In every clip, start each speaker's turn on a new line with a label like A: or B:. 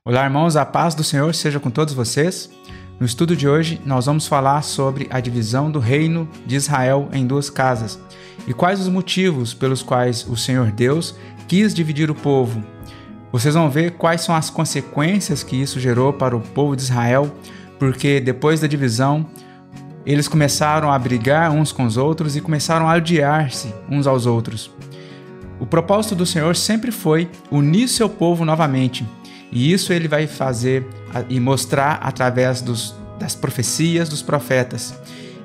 A: Olá, irmãos, a paz do Senhor seja com todos vocês. No estudo de hoje, nós vamos falar sobre a divisão do reino de Israel em duas casas e quais os motivos pelos quais o Senhor Deus quis dividir o povo. Vocês vão ver quais são as consequências que isso gerou para o povo de Israel, porque depois da divisão, eles começaram a brigar uns com os outros e começaram a odiar-se uns aos outros. O propósito do Senhor sempre foi unir seu povo novamente. E isso ele vai fazer e mostrar através das profecias dos profetas,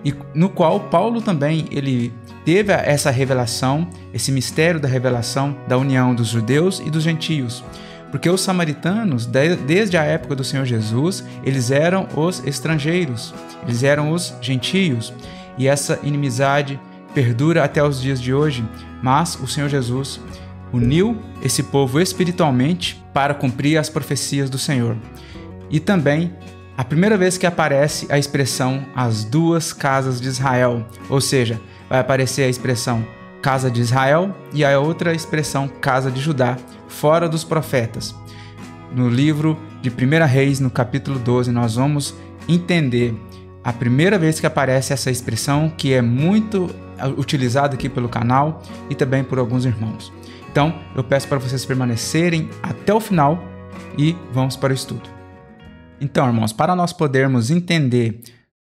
A: e no qual Paulo também ele teve essa revelação, esse mistério da revelação da união dos judeus e dos gentios. Porque os samaritanos, desde a época do Senhor Jesus, eles eram os estrangeiros, eles eram os gentios. E essa inimizade perdura até os dias de hoje, mas o Senhor Jesus uniu esse povo espiritualmente para cumprir as profecias do Senhor. E também, a primeira vez que aparece a expressão as duas casas de Israel, ou seja, vai aparecer a expressão casa de Israel e a outra expressão casa de Judá, fora dos profetas. No livro de 1 Reis, no capítulo 12, nós vamos entender a primeira vez que aparece essa expressão, que é muito utilizada aqui pelo canal e também por alguns irmãos. Então, eu peço para vocês permanecerem até o final e vamos para o estudo. Então, irmãos, para nós podermos entender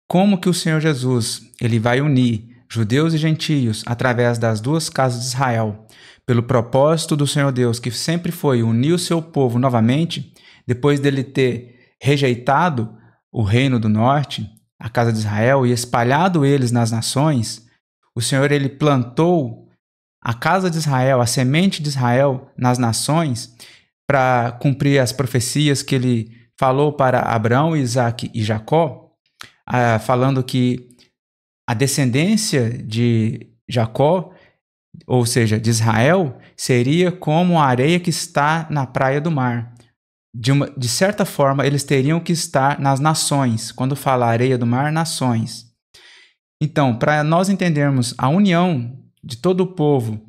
A: como que o Senhor Jesus ele vai unir judeus e gentios através das duas casas de Israel, pelo propósito do Senhor Deus, que sempre foi unir o seu povo novamente, depois dele ter rejeitado o reino do norte, a casa de Israel, e espalhado eles nas nações, o Senhor ele plantou a casa de Israel, a semente de Israel nas nações, para cumprir as profecias que ele falou para Abraão, Isaque e Jacó, falando que a descendência de Jacó, ou seja, de Israel, seria como a areia que está na praia do mar. De certa forma, eles teriam que estar nas nações. Quando fala areia do mar, nações. Então, para nós entendermos a união de todo o povo,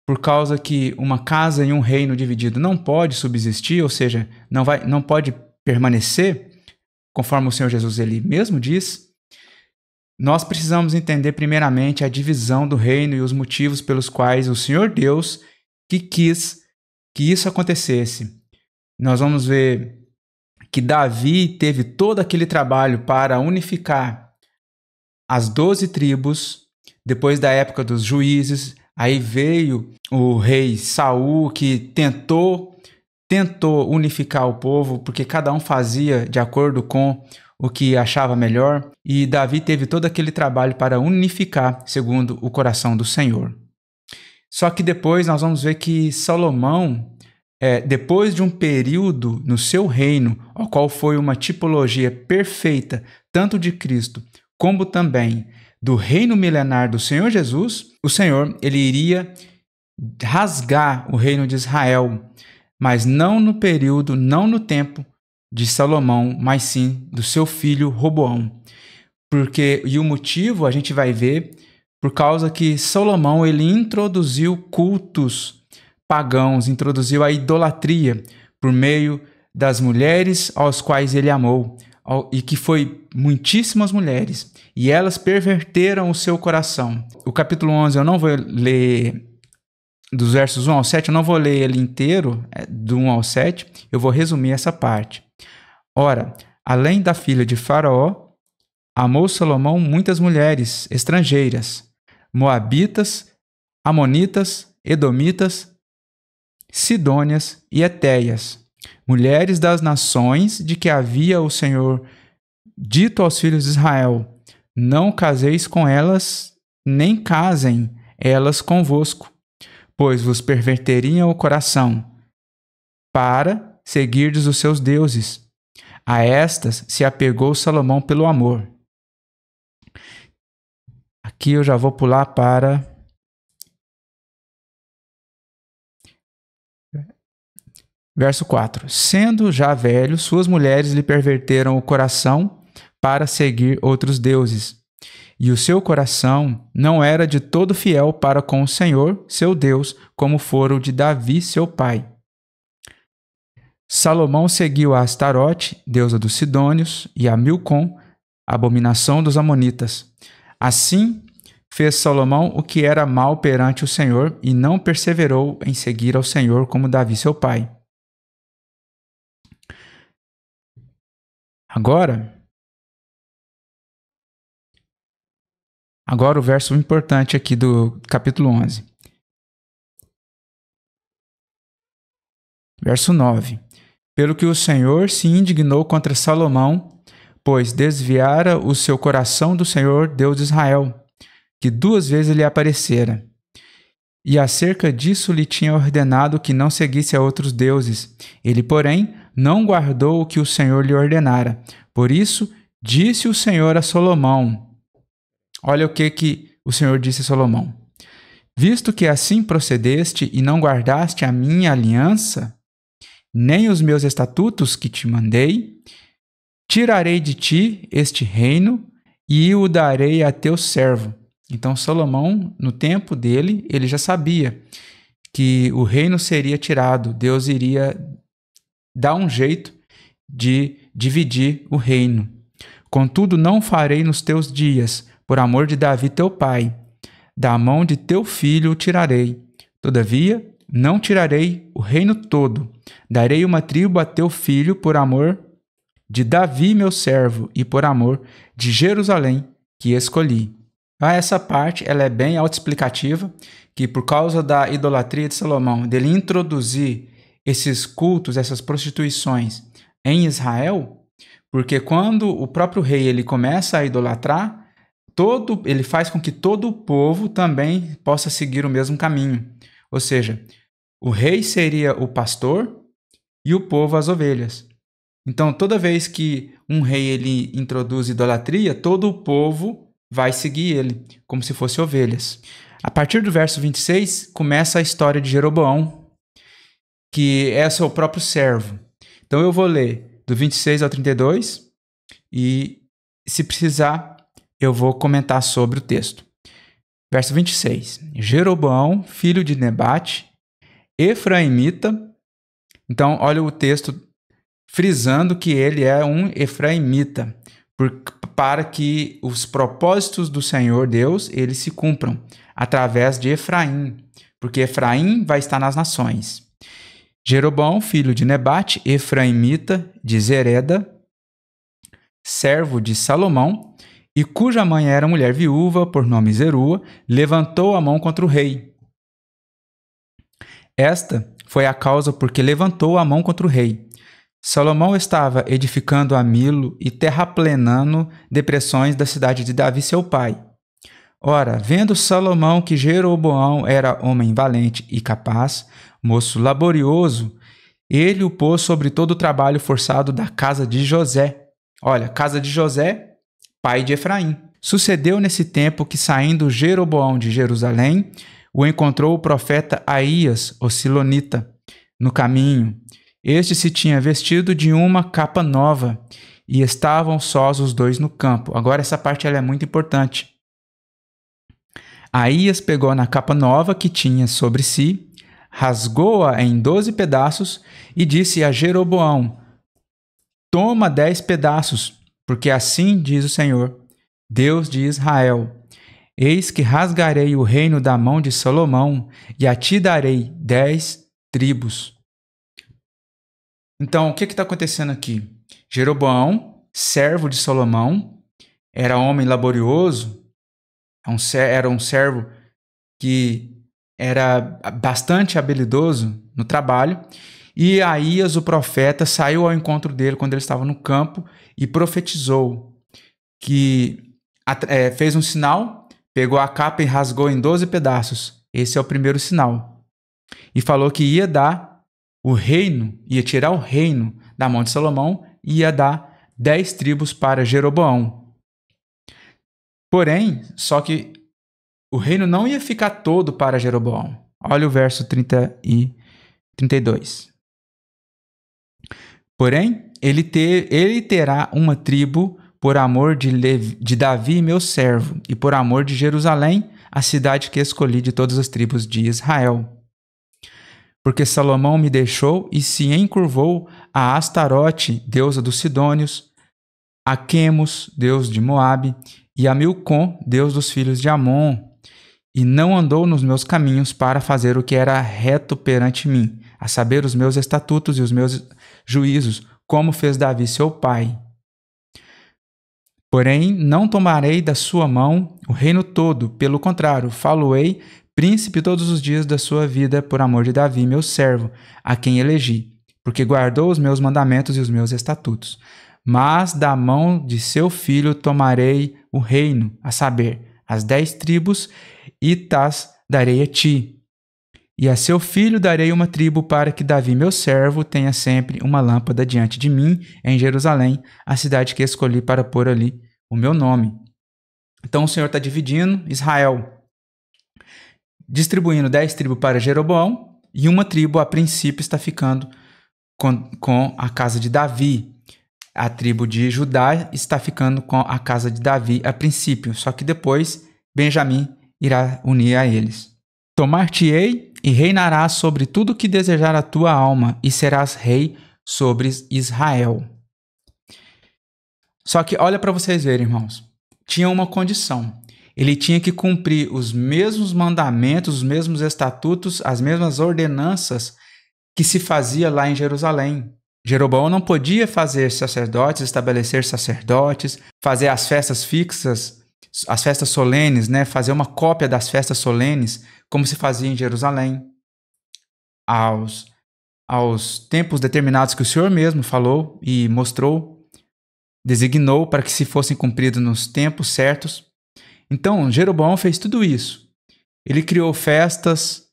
A: por causa que uma casa e um reino dividido não pode subsistir, ou seja, não pode permanecer, conforme o Senhor Jesus ele mesmo diz, nós precisamos entender primeiramente a divisão do reino e os motivos pelos quais o Senhor Deus que quis que isso acontecesse. Nós vamos ver que Davi teve todo aquele trabalho para unificar as 12 tribos. Depois da época dos juízes, aí veio o rei Saul, que tentou unificar o povo, porque cada um fazia de acordo com o que achava melhor, e Davi teve todo aquele trabalho para unificar segundo o coração do Senhor. Só que depois nós vamos ver que Salomão, depois de um período no seu reino, ao qual foi uma tipologia perfeita, tanto de Cristo como também do reino milenar do Senhor Jesus, o Senhor ele iria rasgar o reino de Israel, mas não no período, não no tempo de Salomão, mas sim do seu filho Roboão. E o motivo a gente vai ver por causa que Salomão ele introduziu cultos pagãos, introduziu a idolatria por meio das mulheres aos quais ele amou, e que foi muitíssimas mulheres, e elas perverteram o seu coração. O capítulo 11 eu não vou ler dos versos 1 ao 7, eu não vou ler ele inteiro, do 1 ao 7, eu vou resumir essa parte. Ora, além da filha de Faraó, amou Salomão muitas mulheres estrangeiras, moabitas, amonitas, edomitas, sidônias e etéias, mulheres das nações de que havia o Senhor dito aos filhos de Israel: não caseis com elas, nem casem elas convosco, pois vos perverteriam o coração, para seguirdes os seus deuses. A estas se apegou Salomão pelo amor. Aqui eu já vou pular para verso 4. Sendo já velho, suas mulheres lhe perverteram o coração para seguir outros deuses. E o seu coração não era de todo fiel para com o Senhor, seu Deus, como fora o de Davi, seu pai. Salomão seguiu a Astarote, deusa dos Sidônios, e a Milcom, abominação dos Amonitas. Assim, fez Salomão o que era mal perante o Senhor e não perseverou em seguir ao Senhor como Davi seu pai. Agora o verso importante aqui do capítulo 11. Verso 9. Pelo que o Senhor se indignou contra Salomão, pois desviara o seu coração do Senhor, Deus de Israel, que 2 vezes lhe aparecera. E acerca disso lhe tinha ordenado que não seguisse a outros deuses. Ele, porém, não guardou o que o Senhor lhe ordenara. Por isso, disse o Senhor a Salomão. Olha o que o Senhor disse a Salomão. Visto que assim procedeste e não guardaste a minha aliança, nem os meus estatutos que te mandei, tirarei de ti este reino e o darei a teu servo. Então, Salomão, no tempo dele, ele já sabia que o reino seria tirado. Deus iria dar um jeito de dividir o reino. Contudo, não farei nos teus dias, por amor de Davi teu pai. Da mão de teu filho o tirarei. Todavia, não tirarei o reino todo. Darei uma tribo a teu filho por amor de Davi meu servo e por amor de Jerusalém que escolhi. Essa parte ela é bem autoexplicativa, que por causa da idolatria de Salomão, dele introduzir esses cultos, essas prostituições em Israel, porque quando o próprio rei ele começa a idolatrar, ele faz com que todo o povo também possa seguir o mesmo caminho. Ou seja, o rei seria o pastor e o povo as ovelhas. Então, toda vez que um rei ele introduz idolatria, todo o povo vai seguir ele, como se fossem ovelhas. A partir do verso 26, começa a história de Jeroboão, que é seu próprio servo. Então, eu vou ler do 26 ao 32 e, se precisar, eu vou comentar sobre o texto. Verso 26. Jeroboão, filho de Nebate, efraimita. Então, olha o texto frisando que ele é um efraimita, para que os propósitos do Senhor Deus eles se cumpram através de Efraim, porque Efraim vai estar nas nações. Jeroboão, filho de Nebate, efraimita de Zereda, servo de Salomão, e cuja mãe era mulher viúva, por nome Zerua, levantou a mão contra o rei. Esta foi a causa porque levantou a mão contra o rei. Salomão estava edificando a Milo e terraplenando depressões da cidade de Davi, seu pai. Ora, vendo Salomão que Jeroboão era homem valente e capaz, moço laborioso, ele o pôs sobre todo o trabalho forçado da casa de José. Olha, casa de José, pai de Efraim. Sucedeu nesse tempo que, saindo Jeroboão de Jerusalém, o encontrou o profeta Aías, o silonita, no caminho. Este se tinha vestido de uma capa nova e estavam sós os dois no campo. Agora essa parte ela é muito importante. Aías pegou na capa nova que tinha sobre si, rasgou-a em 12 pedaços e disse a Jeroboão: toma 10 pedaços, porque assim diz o Senhor, Deus de Israel: eis que rasgarei o reino da mão de Salomão e a ti darei 10 tribos. Então, o que está acontecendo aqui? Jeroboão, servo de Salomão, era homem laborioso, era um servo que era bastante habilidoso no trabalho, e Aías, o profeta, saiu ao encontro dele quando ele estava no campo e profetizou, que fez um sinal, pegou a capa e rasgou em 12 pedaços. Esse é o primeiro sinal. E falou que ia dar o reino, ia tirar o reino da mão de Salomão e ia dar 10 tribos para Jeroboão. Porém, só que o reino não ia ficar todo para Jeroboão. Olha o verso 30 e 32. Porém, ele terá uma tribo por amor de Davi, meu servo, e por amor de Jerusalém, a cidade que escolhi de todas as tribos de Israel. porque Salomão me deixou e se encurvou a Astarote, deusa dos Sidônios, a Quemos, deus de Moabe, e a Milcom, deus dos filhos de Amon, e não andou nos meus caminhos para fazer o que era reto perante mim, a saber, os meus estatutos e os meus juízos, como fez Davi seu pai. Porém, não tomarei da sua mão o reino todo, pelo contrário, falo-ei príncipe todos os dias da sua vida, por amor de Davi, meu servo, a quem elegi, porque guardou os meus mandamentos e os meus estatutos. Mas da mão de seu filho tomarei o reino, a saber, as 10 tribos, e tas darei a ti. E a seu filho darei uma tribo, para que Davi, meu servo, tenha sempre uma lâmpada diante de mim em Jerusalém, a cidade que escolhi para pôr ali o meu nome. Então o Senhor está dividindo Israel, distribuindo 10 tribos para Jeroboão, e uma tribo, a princípio, está ficando com a casa de Davi. A tribo de Judá está ficando com a casa de Davi a princípio, só que depois Benjamim irá unir a eles. Tomar-te-ei e reinarás sobre tudo que desejar a tua alma, e serás rei sobre Israel. Só que olha para vocês verem, irmãos. Tinha uma condição. Ele tinha que cumprir os mesmos mandamentos, os mesmos estatutos, as mesmas ordenanças que se fazia lá em Jerusalém. Jeroboão não podia fazer sacerdotes, estabelecer sacerdotes, fazer as festas fixas, as festas solenes, né? Fazer uma cópia das festas solenes, como se fazia em Jerusalém. Aos tempos determinados que o Senhor mesmo falou e mostrou, designou para que se fossem cumpridos nos tempos certos. Então, Jeroboão fez tudo isso. Ele criou festas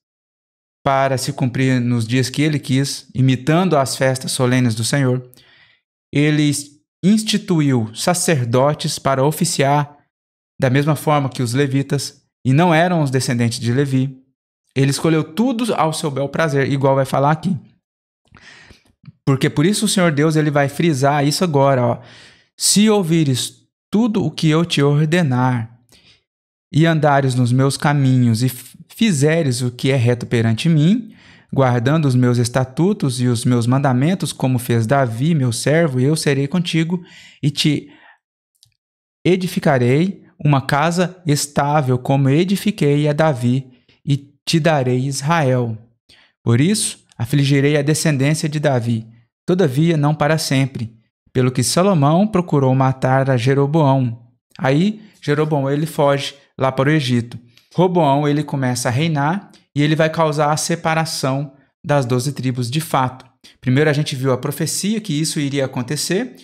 A: para se cumprir nos dias que ele quis, imitando as festas solenes do Senhor. Ele instituiu sacerdotes para oficiar da mesma forma que os levitas, e não eram os descendentes de Levi. Ele escolheu tudo ao seu bel prazer, igual vai falar aqui. Porque por isso o Senhor Deus ele vai frisar isso agora. Ó. Se ouvires tudo o que eu te ordenar, e andares nos meus caminhos, e fizeres o que é reto perante mim, guardando os meus estatutos e os meus mandamentos, como fez Davi, meu servo, eu serei contigo, e te edificarei uma casa estável, como edifiquei a Davi, e te darei Israel. Por isso, afligirei a descendência de Davi, todavia não para sempre, pelo que Salomão procurou matar a Jeroboão. Aí, Jeroboão ele foge lá para o Egito. Roboão ele começa a reinar e ele vai causar a separação das 12 tribos de fato. Primeiro a gente viu a profecia que isso iria acontecer.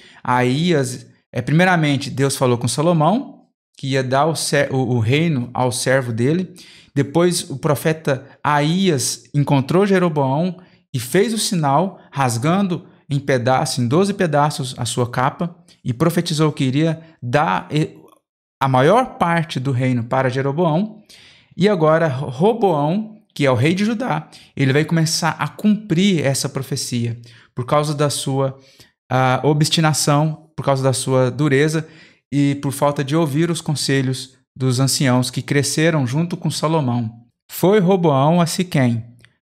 A: Primeiramente Deus falou com Salomão que ia dar o reino ao servo dele. Depois o profeta Aías encontrou Jeroboão e fez o sinal, rasgando em 12 pedaços a sua capa, e profetizou que iria dar a maior parte do reino para Jeroboão. E agora Roboão, que é o rei de Judá, ele vai começar a cumprir essa profecia por causa da sua obstinação, por causa da sua dureza e por falta de ouvir os conselhos dos anciãos que cresceram junto com Salomão. Foi Roboão a Siquém,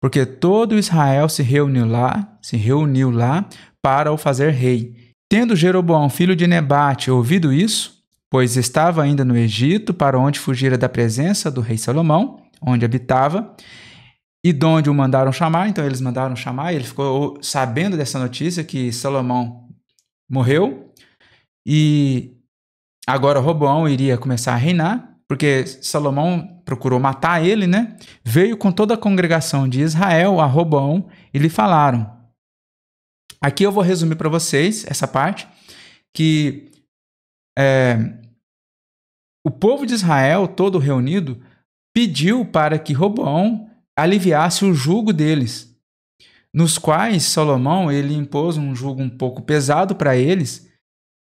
A: porque todo Israel se reuniu lá para o fazer rei. Tendo Jeroboão, filho de Nebate, ouvido isso, pois estava ainda no Egito, para onde fugira da presença do rei Salomão, onde habitava, e de onde o mandaram chamar. Então eles mandaram chamar, e ele ficou sabendo dessa notícia que Salomão morreu, e agora Roboão iria começar a reinar, porque Salomão procurou matar ele, né? Veio com toda a congregação de Israel a Roboão e lhe falaram. Aqui eu vou resumir para vocês essa parte, que o povo de Israel, todo reunido, pediu para que Roboão aliviasse o jugo deles, nos quais Salomão ele impôs um jugo um pouco pesado para eles,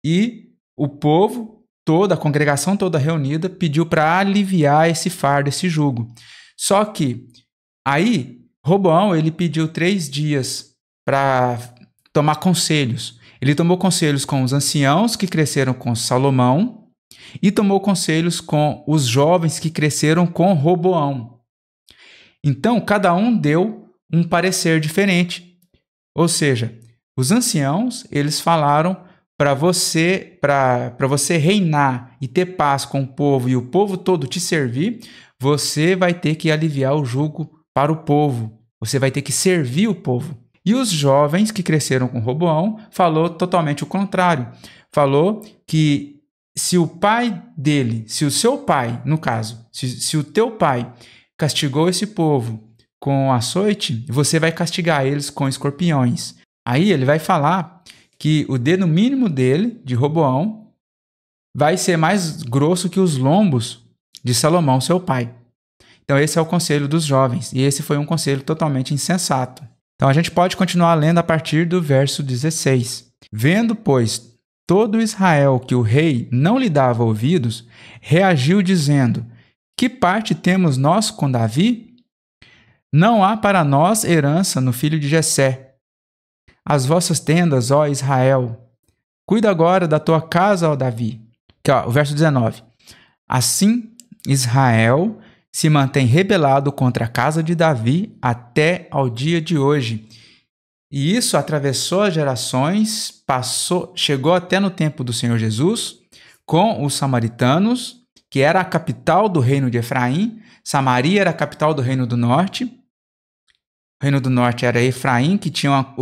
A: e o povo, toda a congregação toda reunida, pediu para aliviar esse fardo, esse jugo. Só que aí Roboão ele pediu 3 dias para tomar conselhos. Ele tomou conselhos com os anciãos que cresceram com Salomão, e tomou conselhos com os jovens que cresceram com Roboão. Então, cada um deu um parecer diferente. Ou seja, os anciãos, eles falaram para você reinar e ter paz com o povo e o povo todo te servir, você vai ter que aliviar o jugo para o povo. Você vai ter que servir o povo. E os jovens que cresceram com Roboão falou totalmente o contrário. Falou que se o pai dele, se o seu pai, no caso, se o teu pai castigou esse povo com açoite, você vai castigar eles com escorpiões. Aí ele vai falar que o dedo mínimo dele, de Roboão, vai ser mais grosso que os lombos de Salomão, seu pai. Então esse é o conselho dos jovens, e esse foi um conselho totalmente insensato. Então a gente pode continuar lendo a partir do verso 16. Vendo, pois, todo Israel que o rei não lhe dava ouvidos, reagiu dizendo: que parte temos nós com Davi? Não há para nós herança no filho de Jessé. As vossas tendas, ó Israel, cuida agora da tua casa, ó Davi. Aqui, ó, o verso 19. Assim, Israel se mantém rebelado contra a casa de Davi até ao dia de hoje. E isso atravessou as gerações, chegou até no tempo do Senhor Jesus, com os samaritanos, que era a capital do reino de Efraim. Samaria era a capital do reino do norte. O reino do norte era Efraim, que tinha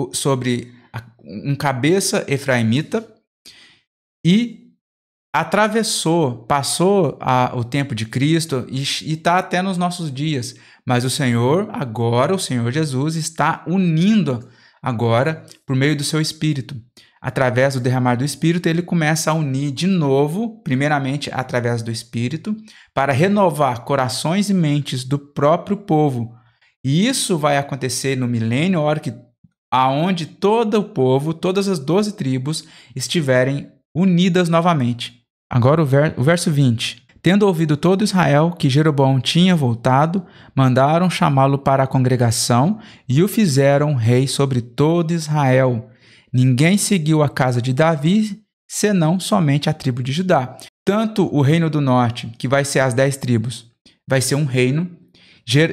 A: um cabeça efraimita, e passou o tempo de Cristo e está até nos nossos dias. Mas o Senhor Jesus está unindo agora por meio do seu Espírito. Através do derramar do Espírito, ele começa a unir de novo, primeiramente através do Espírito, para renovar corações e mentes do próprio povo. E isso vai acontecer no milênio, aonde todo o povo, todas as 12 tribos, estiverem unidas novamente. Agora o verso 20. Tendo ouvido todo Israel que Jeroboão tinha voltado, mandaram chamá-lo para a congregação e o fizeram rei sobre todo Israel. Ninguém seguiu a casa de Davi, senão somente a tribo de Judá. Tanto o reino do norte, que vai ser as 10 tribos, vai ser um reino,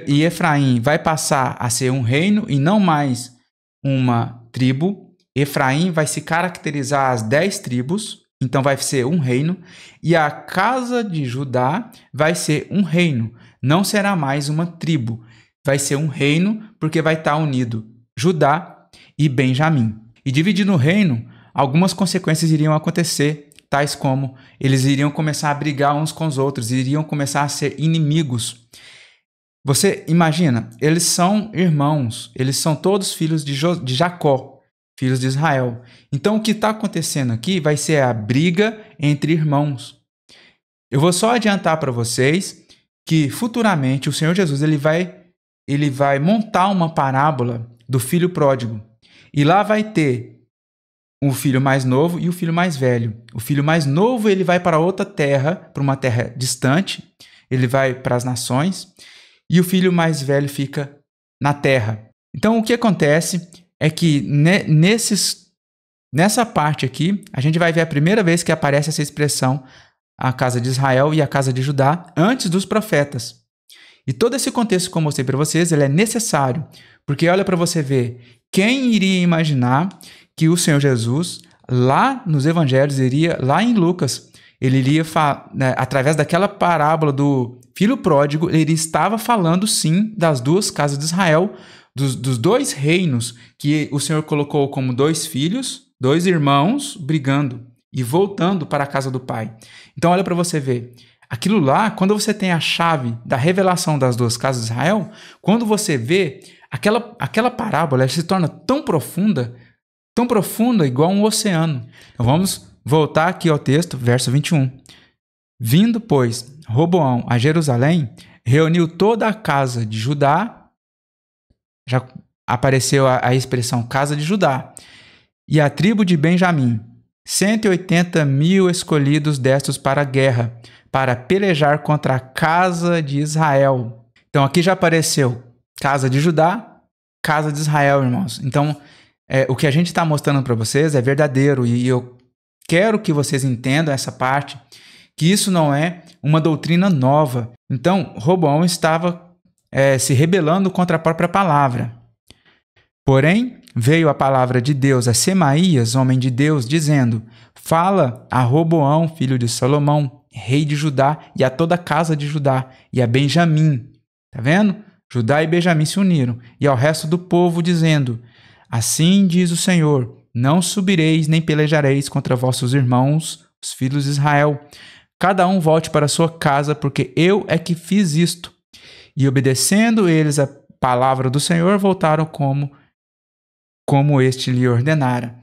A: e Efraim vai passar a ser um reino e não mais uma tribo. Efraim vai se caracterizar as 10 tribos, então vai ser um reino, e a casa de Judá vai ser um reino, não será mais uma tribo, vai ser um reino porque vai estar unido Judá e Benjamim. E dividido no reino, algumas consequências iriam acontecer, tais como eles iriam começar a brigar uns com os outros, iriam começar a ser inimigos. Você imagina, eles são irmãos, eles são todos filhos de Jacó, filhos de Israel. Então, o que está acontecendo aqui vai ser a briga entre irmãos. Eu vou só adiantar para vocês que futuramente o Senhor Jesus ele vai montar uma parábola do filho pródigo. E lá vai ter o filho mais novo e o filho mais velho. O filho mais novo ele vai para outra terra, para uma terra distante, ele vai para as nações, e o filho mais velho fica na terra. Então, o que acontece é que nessa parte aqui, a gente vai ver a primeira vez que aparece essa expressão, a casa de Israel e a casa de Judá, antes dos profetas. E todo esse contexto que eu mostrei para vocês, ele é necessário, porque olha para você ver, quem iria imaginar que o Senhor Jesus, lá nos evangelhos, lá em Lucas, ele iria, através daquela parábola do filho pródigo, ele estava falando sim das duas casas de Israel, dos dois reinos que o Senhor colocou como dois filhos, dois irmãos brigando e voltando para a casa do Pai. Então olha para você ver, aquilo lá, quando você tem a chave da revelação das duas casas de Israel, quando você vê, aquela parábola se torna tão profunda igual um oceano. Então vamos voltar aqui ao texto, verso 21. Vindo, pois, Roboão a Jerusalém, reuniu toda a casa de Judá, já apareceu a expressão casa de Judá, e a tribo de Benjamim, 180.000 escolhidos destos para a guerra, para pelejar contra a casa de Israel. Então aqui já apareceu casa de Judá, casa de Israel, irmãos. Então o que a gente está mostrando para vocês é verdadeiro, e eu quero que vocês entendam essa parte, que isso não é uma doutrina nova. Então, Roboão estava se rebelando contra a própria palavra. Porém, veio a palavra de Deus a Semaías, homem de Deus, dizendo: fala a Roboão, filho de Salomão, rei de Judá, e a toda a casa de Judá, e a Benjamim. Tá vendo? Judá e Benjamim se uniram, e ao resto do povo, dizendo: assim diz o Senhor, não subireis nem pelejareis contra vossos irmãos, os filhos de Israel. Cada um volte para sua casa, porque eu é que fiz isto. E obedecendo eles a palavra do Senhor, voltaram como este lhe ordenara.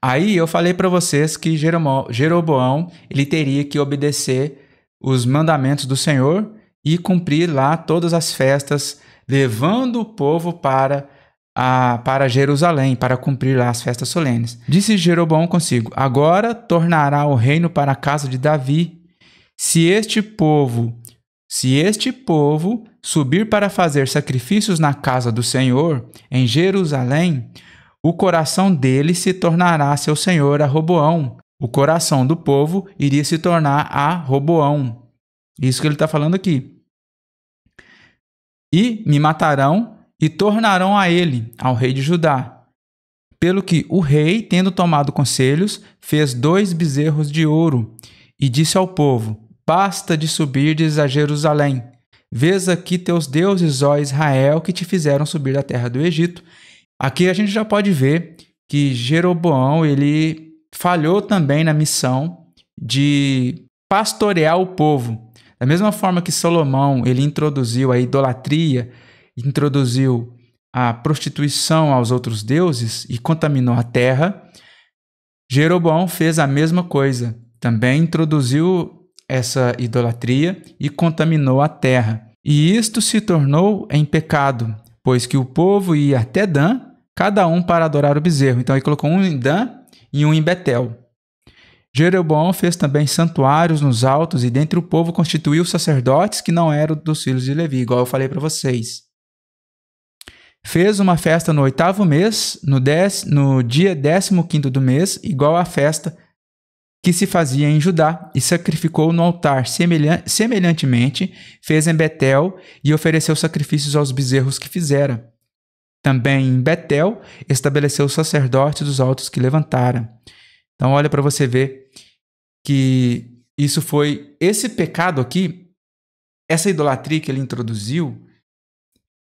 A: Aí eu falei para vocês que Jeroboão ele teria que obedecer os mandamentos do Senhor e cumprir lá todas as festas, levando o povo para Jerusalém, para cumprir lá as festas solenes. Disse Jeroboão consigo: agora tornará o reino para a casa de Davi. Se este povo subir para fazer sacrifícios na casa do Senhor, em Jerusalém, o coração dele se tornará seu senhor a Roboão. O coração do povo iria se tornar a Roboão. Isso que ele está falando aqui. E me matarão e tornarão a ele, ao rei de Judá. Pelo que o rei, tendo tomado conselhos, fez 2 bezerros de ouro e disse ao povo: basta de subirdes a Jerusalém. Vês aqui teus deuses, ó Israel, que te fizeram subir da terra do Egito. Aqui a gente já pode ver que Jeroboão ele falhou também na missão de pastorear o povo. Da mesma forma que Salomão ele introduziu a idolatria, introduziu a prostituição aos outros deuses e contaminou a terra, Jeroboão fez a mesma coisa. Também introduziu essa idolatria e contaminou a terra. E isto se tornou em pecado, pois que o povo ia até Dan, cada um para adorar o bezerro. Então ele colocou um em Dan e um em Betel. Jeroboão fez também santuários nos altos e dentre o povo constituiu sacerdotes que não eram dos filhos de Levi, igual eu falei para vocês. Fez uma festa no 8º mês, no dia 15º do mês, igual à festa que se fazia em Judá, e sacrificou no altar. Semelhantemente, fez em Betel e ofereceu sacrifícios aos bezerros que fizera. Também em Betel estabeleceu os sacerdotes dos altos que levantara. Então, olha para você ver que esse pecado aqui, essa idolatria que ele introduziu,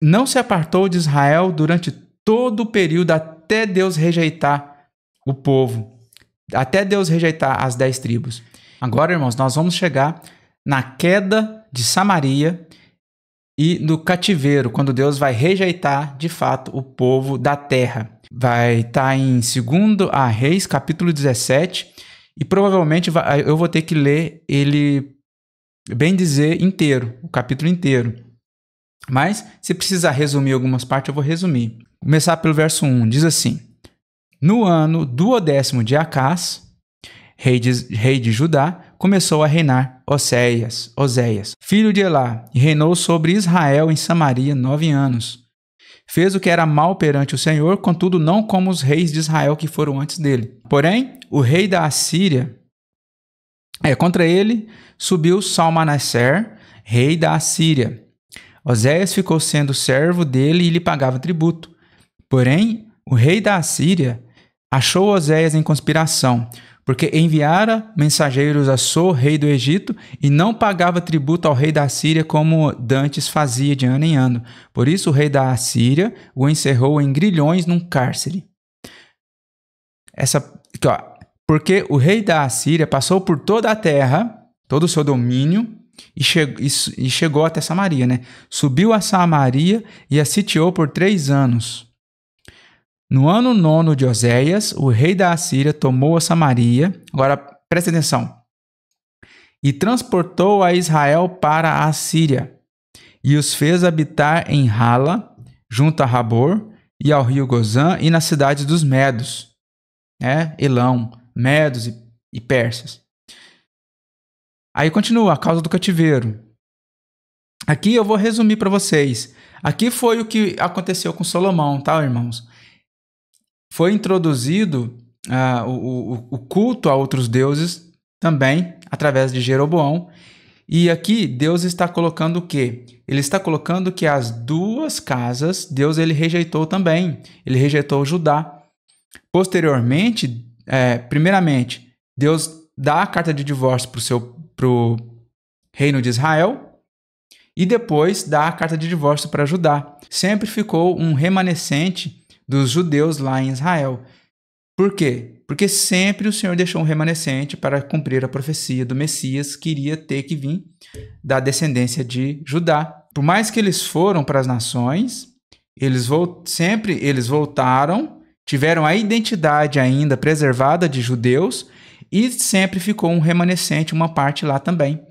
A: não se apartou de Israel durante todo o período até Deus rejeitar o povo, até Deus rejeitar as 10 tribos. Agora, irmãos, nós vamos chegar na queda de Samaria e no cativeiro, quando Deus vai rejeitar, de fato, o povo da terra. Vai estar em 2 Reis, capítulo 17, e provavelmente eu vou ter que ler ele, bem dizer, inteiro, o capítulo inteiro. Mas, se precisar resumir algumas partes, eu vou resumir. Começar pelo verso 1, diz assim: no ano 12º de Acás, rei de Judá, começou a reinar Oséias, filho de Elá, e reinou sobre Israel em Samaria 9 anos. Fez o que era mal perante o Senhor, contudo não como os reis de Israel que foram antes dele. Porém, o rei da Assíria, contra ele subiu Salmaneser, rei da Assíria. Oséias ficou sendo servo dele e lhe pagava tributo. Porém, o rei da Assíria achou Oséias em conspiração, porque enviara mensageiros a So, rei do Egito, e não pagava tributo ao rei da Assíria como dantes fazia de ano em ano. Por isso o rei da Assíria o encerrou em grilhões num cárcere. Porque o rei da Assíria passou por toda a terra, todo o seu domínio, e chegou até Samaria, né? Subiu a Samaria e a sitiou por 3 anos. No ano 9 de Oséias, o rei da Assíria tomou a Samaria, agora presta atenção, e transportou a Israel para a Assíria, e os fez habitar em Hala, junto a Rabor, e ao rio Gozã, e nas cidades dos Medos, Elão, Medos e Persas. Aí continua, a causa do cativeiro. Aqui eu vou resumir para vocês. Aqui foi o que aconteceu com Salomão, tá, irmãos? Foi introduzido o culto a outros deuses também, através de Jeroboão. E aqui Deus está colocando o quê? Ele está colocando que as duas casas, Deus ele rejeitou também. Ele rejeitou Judá. Posteriormente, primeiramente, Deus dá a carta de divórcio para o reino de Israel e depois dá a carta de divórcio para Judá. Sempre ficou um remanescente dos judeus lá em Israel. Por quê? Porque sempre o Senhor deixou um remanescente para cumprir a profecia do Messias que iria ter que vir da descendência de Judá. Por mais que eles foram para as nações, eles voltaram, tiveram a identidade ainda preservada de judeus e sempre ficou um remanescente, uma parte lá também.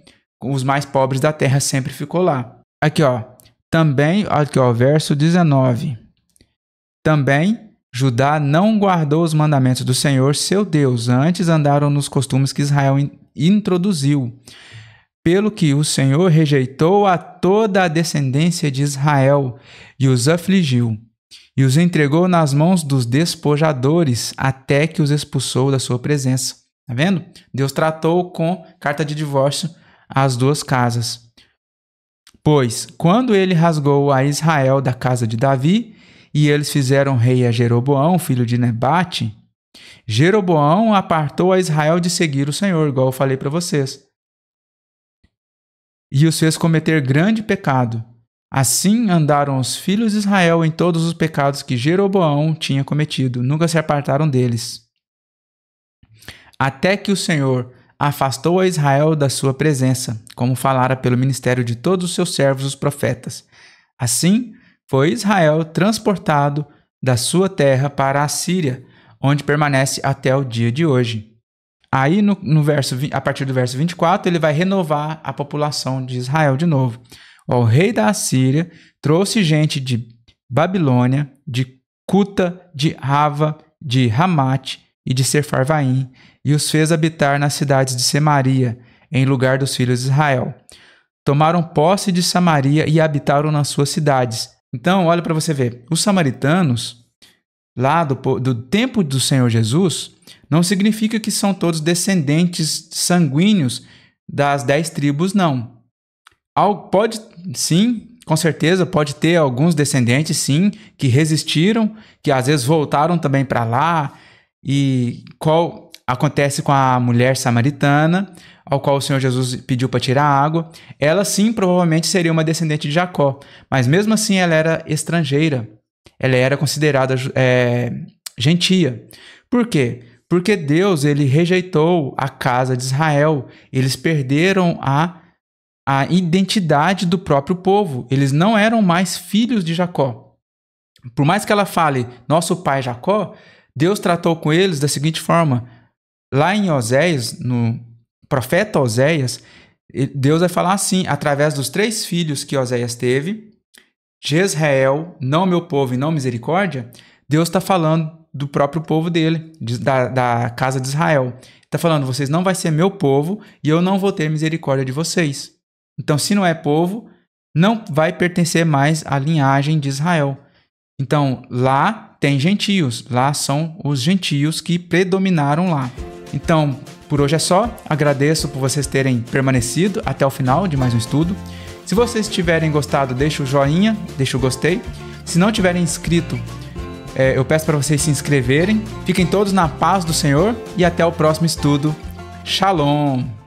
A: Os mais pobres da terra sempre ficou lá. Aqui, também, verso 19. Também Judá não guardou os mandamentos do Senhor, seu Deus, antes andaram nos costumes que Israel introduziu. Pelo que o Senhor rejeitou a toda a descendência de Israel e os afligiu, e os entregou nas mãos dos despojadores, até que os expulsou da sua presença. Tá vendo? Deus tratou com carta de divórcio as duas casas. Pois, quando ele rasgou a Israel da casa de Davi, e eles fizeram rei a Jeroboão, filho de Nebate, Jeroboão apartou a Israel de seguir o Senhor, igual eu falei para vocês, e os fez cometer grande pecado. Assim andaram os filhos de Israel em todos os pecados que Jeroboão tinha cometido, nunca se apartaram deles. Até que o Senhor afastou a Israel da sua presença, como falara pelo ministério de todos os seus servos, os profetas. Assim, foi Israel transportado da sua terra para a Síria, onde permanece até o dia de hoje. Aí, a partir do verso 24, ele vai renovar a população de Israel de novo. O rei da Assíria trouxe gente de Babilônia, de Cuta, de Rava, de Ramate e de Sefarvaim, e os fez habitar nas cidades de Samaria, em lugar dos filhos de Israel. Tomaram posse de Samaria e habitaram nas suas cidades. Então, olha para você ver, os samaritanos, lá do tempo do Senhor Jesus, não significa que são todos descendentes sanguíneos das 10 tribos, não. Pode, sim, com certeza, pode ter alguns descendentes, sim, que resistiram, que às vezes voltaram também para lá, e qual acontece com a mulher samaritana, ao qual o Senhor Jesus pediu para tirar água. Ela, sim, provavelmente seria uma descendente de Jacó, mas mesmo assim ela era estrangeira. Ela era considerada gentia. Por quê? Porque Deus ele rejeitou a casa de Israel. Eles perderam a identidade do próprio povo. Eles não eram mais filhos de Jacó. Por mais que ela fale, nosso pai Jacó, Deus tratou com eles da seguinte forma. Lá em Oséias, no profeta Oséias, Deus vai falar assim, através dos 3 filhos que Oséias teve, Jezreel, não meu povo e não misericórdia, Deus está falando do próprio povo dele, da casa de Israel. Está falando, vocês não vão ser meu povo e eu não vou ter misericórdia de vocês. Então, se não é povo, não vai pertencer mais à linhagem de Israel. Então, lá tem gentios, lá são os gentios que predominaram lá. Então, por hoje é só. Agradeço por vocês terem permanecido até o final de mais um estudo. Se vocês tiverem gostado, deixa o joinha, deixa o gostei. Se não tiverem inscrito, eu peço para vocês se inscreverem. Fiquem todos na paz do Senhor e até o próximo estudo. Shalom!